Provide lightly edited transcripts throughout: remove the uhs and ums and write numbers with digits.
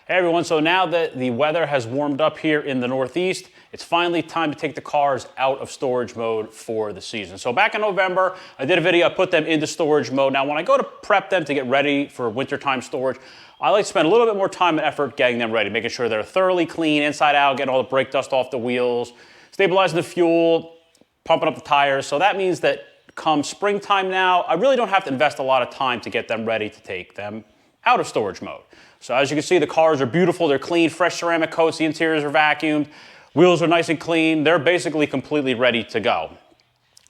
Hey everyone, so now that the weather has warmed up here in the Northeast, it's finally time to take the cars out of storage mode for the season. So back in November, I did a video, I put them into storage mode. Now when I go to prep them to get ready for wintertime storage, I like to spend a little bit more time and effort getting them ready, making sure they're thoroughly clean, inside out, getting all the brake dust off the wheels, stabilizing the fuel, pumping up the tires. So that means that come springtime now, I really don't have to invest a lot of time to get them ready to take them out of storage mode. So as you can see, the cars are beautiful, they're clean, fresh ceramic coats, the interiors are vacuumed, wheels are nice and clean, they're basically completely ready to go.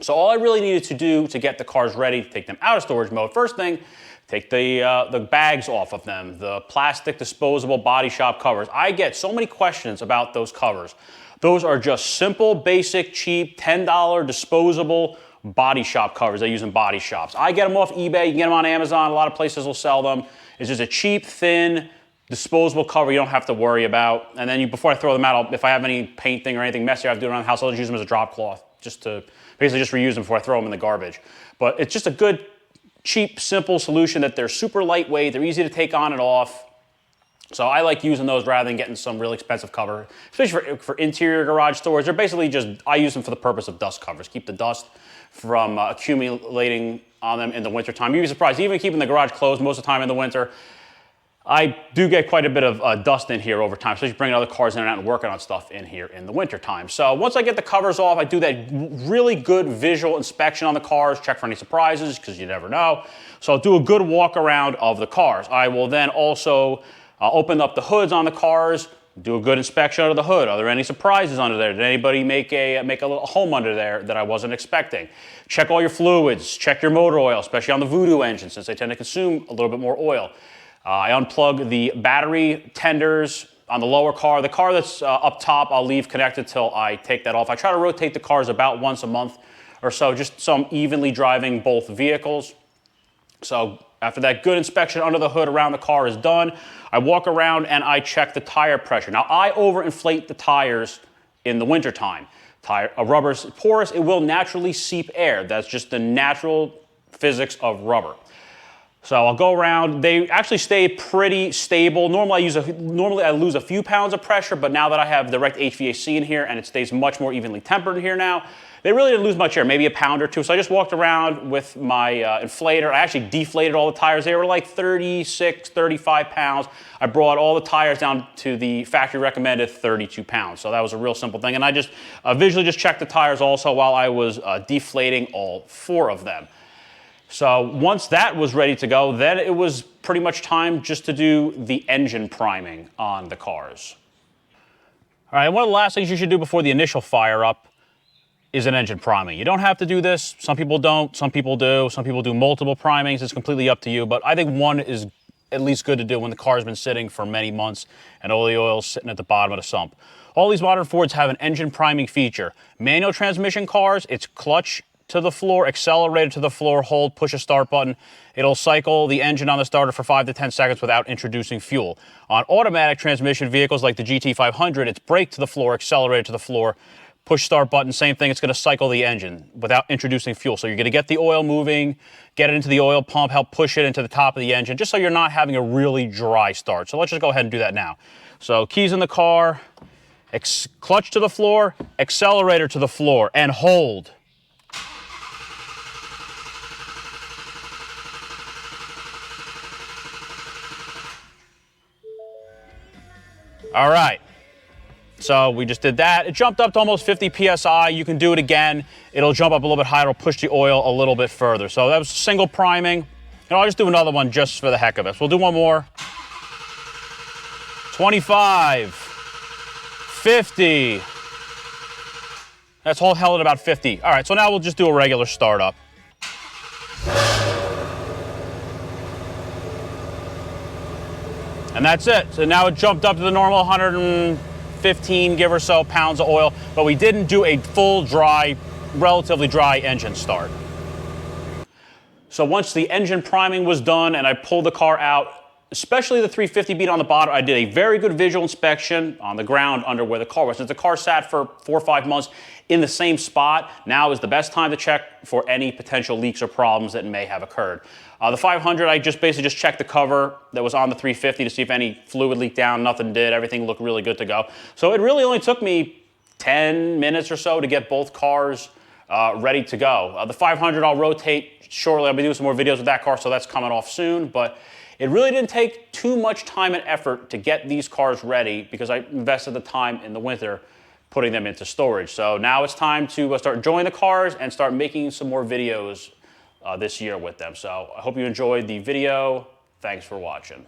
So all I really needed to do to get the cars ready to take them out of storage mode, first thing, take the bags off of them, the plastic disposable body shop covers. I get so many questions about those covers. Those are just simple, basic, cheap, $10 disposable body shop covers they use in body shops. I get them off eBay, you can get them on Amazon, a lot of places will sell them. It's just a cheap, thin, disposable cover you don't have to worry about. And then before I throw them out, if I have any painting or anything messy I have to do around the house, I'll just use them as a drop cloth, just to basically just reuse them before I throw them in the garbage. But it's just a good, cheap, simple solution that they're super lightweight, they're easy to take on and off. So I like using those rather than getting some really expensive cover, especially for interior garage storage. They're basically just, I use them for the purpose of dust covers, keep the dust from accumulating on them in the wintertime. You'd be surprised, even keeping the garage closed most of the time in the winter, I do get quite a bit of dust in here over time, especially bringing other cars in and out and working on stuff in here in the wintertime. So once I get the covers off, I do that really good visual inspection on the cars, check for any surprises, because you never know. So I'll do a good walk around of the cars. I will then also open up the hoods on the cars, do a good inspection under the hood. Are there any surprises under there? Did anybody make a little home under there that I wasn't expecting? Check all your fluids, check your motor oil, especially on the Voodoo engine since they tend to consume a little bit more oil. I unplug the battery tenders on the lower car. The car that's up top, I'll leave connected till I take that off. I try to rotate the cars about once a month or so, just so I'm evenly driving both vehicles. So after that good inspection under the hood around the car is done, I walk around and I check the tire pressure. Now, I overinflate the tires in the wintertime. Rubber's porous, it will naturally seep air. That's just the natural physics of rubber. So I'll go around, they actually stay pretty stable. Normally I lose a few pounds of pressure, but now that I have direct HVAC in here and it stays much more evenly tempered in here now, they really didn't lose much air, maybe a pound or two. So I just walked around with my inflator. I actually deflated all the tires. They were like 36, 35 pounds. I brought all the tires down to the factory recommended 32 pounds. So that was a real simple thing. And I just visually just checked the tires also while I was deflating all 4 of them. So once that was ready to go, then it was pretty much time just to do the engine priming on the cars. All right, one of the last things you should do before the initial fire up is an engine priming. You don't have to do this. Some people don't, some people do. Some people do multiple primings. It's completely up to you, but I think one is at least good to do when the car's been sitting for many months and all the oil's sitting at the bottom of the sump. All these modern Fords have an engine priming feature. Manual transmission cars, it's clutch to the floor, accelerator to the floor, hold, push a start button. It'll cycle the engine on the starter for 5 to 10 seconds without introducing fuel. On automatic transmission vehicles like the GT500, it's brake to the floor, accelerator to the floor, push start button, same thing, it's gonna cycle the engine without introducing fuel. So you're gonna get the oil moving, get it into the oil pump, help push it into the top of the engine, just so you're not having a really dry start. So let's just go ahead and do that now. So keys in the car, clutch to the floor, accelerator to the floor, and hold. All right, so we just did that. It jumped up to almost 50 PSI. You can do it again. It'll jump up a little bit higher. It'll push the oil a little bit further. So that was single priming. And I'll just do another one just for the heck of it. So we'll do one more. 25, 50. That's all held at about 50. All right, so now we'll just do a regular startup. And that's it. So now it jumped up to the normal 115, give or so, pounds of oil, but we didn't do a full dry, relatively dry engine start. So once the engine priming was done and I pulled the car out, especially the 350 bead on the bottom. I did a very good visual inspection on the ground under where the car was. Since the car sat for 4 or 5 months in the same spot, now is the best time to check for any potential leaks or problems that may have occurred. The 500, I basically just checked the cover that was on the 350 to see if any fluid leaked down. Nothing did. Everything looked really good to go. So it really only took me 10 minutes or so to get both cars ready to go. The 500 I'll rotate shortly. I'll be doing some more videos with that car, so that's coming off soon. But it really didn't take too much time and effort to get these cars ready because I invested the time in the winter putting them into storage. So now it's time to start enjoying the cars and start making some more videos this year with them. So I hope you enjoyed the video. Thanks for watching.